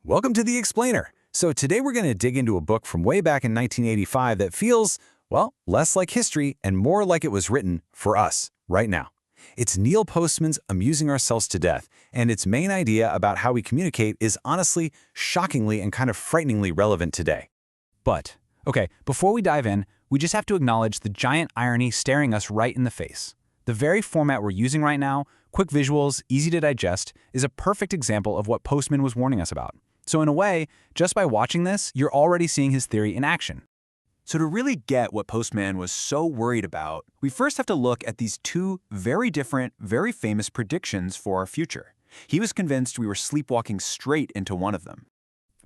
Welcome to The Explainer. So today we're going to dig into a book from way back in 1985 that feels, well, less like history and more like it was written for us, right now. It's Neil Postman's Amusing Ourselves to Death, and its main idea about how we communicate is honestly, shockingly, and kind of frighteningly relevant today. But, okay, before we dive in, we just have to acknowledge the giant irony staring us right in the face. The very format we're using right now, quick visuals, easy to digest, is a perfect example of what Postman was warning us about. So in a way, just by watching this, you're already seeing his theory in action. So to really get what Postman was so worried about, we first have to look at these two very different, very famous predictions for our future. He was convinced we were sleepwalking straight into one of them.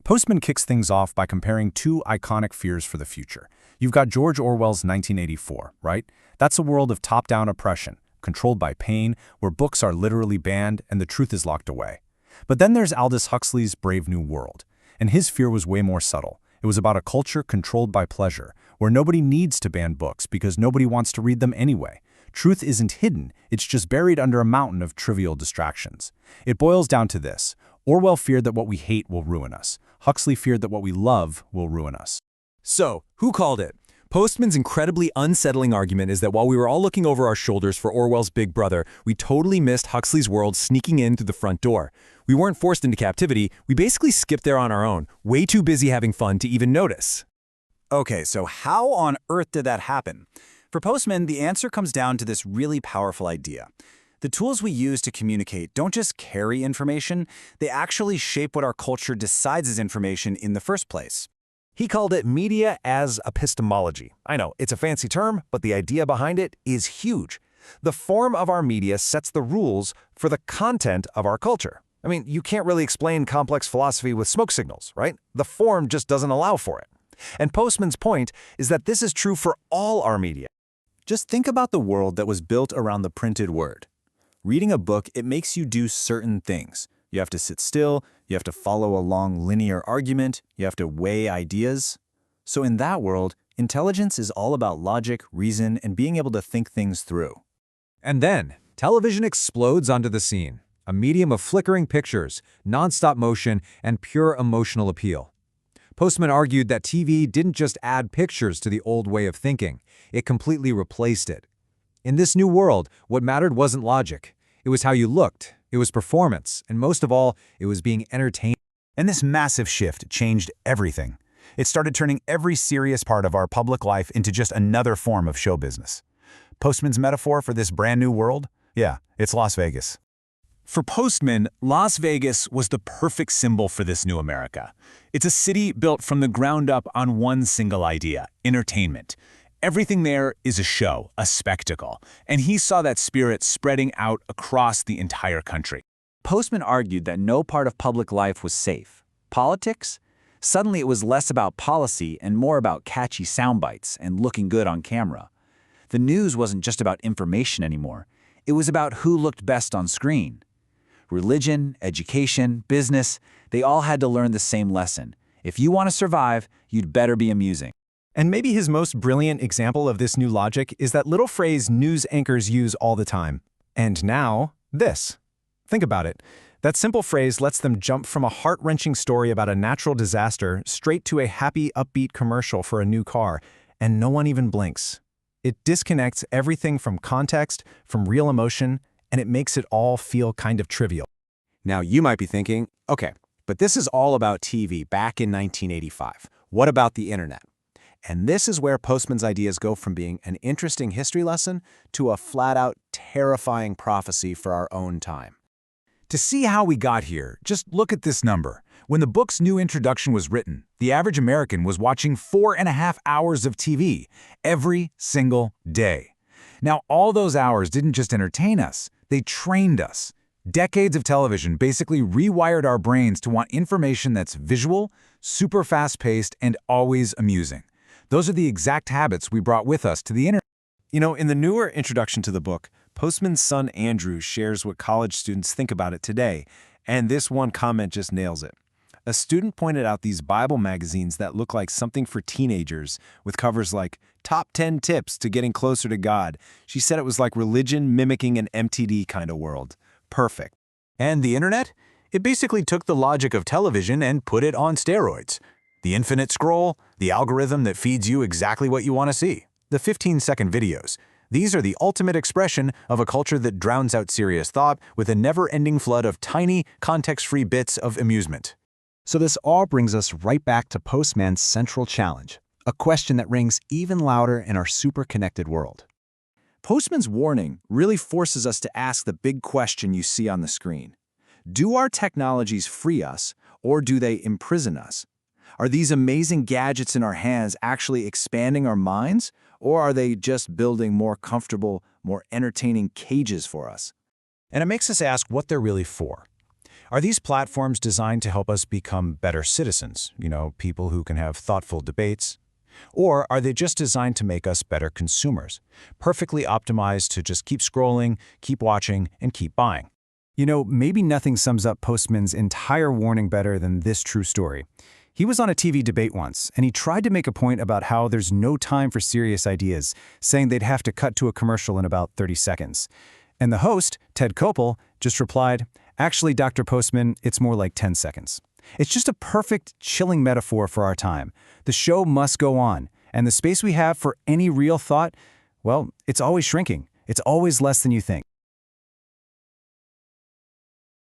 Postman kicks things off by comparing two iconic fears for the future. You've got George Orwell's 1984, right? That's a world of top-down oppression, controlled by pain, where books are literally banned and the truth is locked away. But then there's Aldous Huxley's Brave New World, and his fear was way more subtle. It was about a culture controlled by pleasure, where nobody needs to ban books because nobody wants to read them anyway. Truth isn't hidden, it's just buried under a mountain of trivial distractions. It boils down to this. Orwell feared that what we hate will ruin us. Huxley feared that what we love will ruin us. So, who called it? Postman's incredibly unsettling argument is that while we were all looking over our shoulders for Orwell's Big Brother, we totally missed Huxley's world sneaking in through the front door. We weren't forced into captivity, we basically skipped there on our own, way too busy having fun to even notice. Okay, so how on earth did that happen? For Postman, the answer comes down to this really powerful idea. The tools we use to communicate don't just carry information, they actually shape what our culture decides as information in the first place. He called it media as epistemology. I know, it's a fancy term, but the idea behind it is huge. The form of our media sets the rules for the content of our culture. I mean, you can't really explain complex philosophy with smoke signals, right? The form just doesn't allow for it. And Postman's point is that this is true for all our media. Just think about the world that was built around the printed word. Reading a book, it makes you do certain things. You have to sit still, you have to follow a long linear argument, you have to weigh ideas. So in that world, intelligence is all about logic, reason, and being able to think things through. And then, television explodes onto the scene, a medium of flickering pictures, non-stop motion, and pure emotional appeal. Postman argued that TV didn't just add pictures to the old way of thinking, it completely replaced it. In this new world, what mattered wasn't logic. It was how you looked, it was performance, and most of all, it was being entertained. And this massive shift changed everything. It started turning every serious part of our public life into just another form of show business. Postman's metaphor for this brand new world? Yeah, it's Las Vegas. For Postman, Las Vegas was the perfect symbol for this new America. It's a city built from the ground up on one single idea: entertainment. Everything there is a show, a spectacle, and he saw that spirit spreading out across the entire country. Postman argued that no part of public life was safe. Politics? Suddenly it was less about policy and more about catchy sound bites and looking good on camera. The news wasn't just about information anymore. It was about who looked best on screen. Religion, education, business, they all had to learn the same lesson. If you want to survive, you'd better be amusing. And maybe his most brilliant example of this new logic is that little phrase news anchors use all the time. And now, this. Think about it. That simple phrase lets them jump from a heart-wrenching story about a natural disaster straight to a happy, upbeat commercial for a new car, and no one even blinks. It disconnects everything from context, from real emotion, and it makes it all feel kind of trivial. Now you might be thinking, okay, but this is all about TV back in 1985. What about the internet? And this is where Postman's ideas go from being an interesting history lesson to a flat-out terrifying prophecy for our own time. To see how we got here, just look at this number. When the book's new introduction was written, the average American was watching 4.5 hours of TV every single day. Now, all those hours didn't just entertain us, they trained us. Decades of television basically rewired our brains to want information that's visual, super fast-paced, and always amusing. Those are the exact habits we brought with us to the internet. You know, in the newer introduction to the book, Postman's son Andrew shares what college students think about it today, and this one comment just nails it. A student pointed out these Bible magazines that look like something for teenagers, with covers like Top 10 Tips to Getting Closer to God. She said it was like religion mimicking an MTD kind of world. Perfect. And the internet? It basically took the logic of television and put it on steroids. The infinite scroll, the algorithm that feeds you exactly what you want to see, the 15-second videos. These are the ultimate expression of a culture that drowns out serious thought with a never-ending flood of tiny, context-free bits of amusement. So this all brings us right back to Postman's central challenge, a question that rings even louder in our super-connected world. Postman's warning really forces us to ask the big question you see on the screen. Do our technologies free us, or do they imprison us? Are these amazing gadgets in our hands actually expanding our minds, or are they just building more comfortable, more entertaining cages for us? And it makes us ask what they're really for. Are these platforms designed to help us become better citizens, people who can have thoughtful debates? Or are they just designed to make us better consumers, perfectly optimized to just keep scrolling, keep watching, and keep buying? Maybe nothing sums up Postman's entire warning better than this true story. He was on a TV debate once, and he tried to make a point about how there's no time for serious ideas, saying they'd have to cut to a commercial in about 30 seconds. And the host, Ted Koppel, just replied, "Actually, Dr. Postman, it's more like 10 seconds." It's just a perfect, chilling metaphor for our time. The show must go on, and the space we have for any real thought, well, it's always shrinking. It's always less than you think.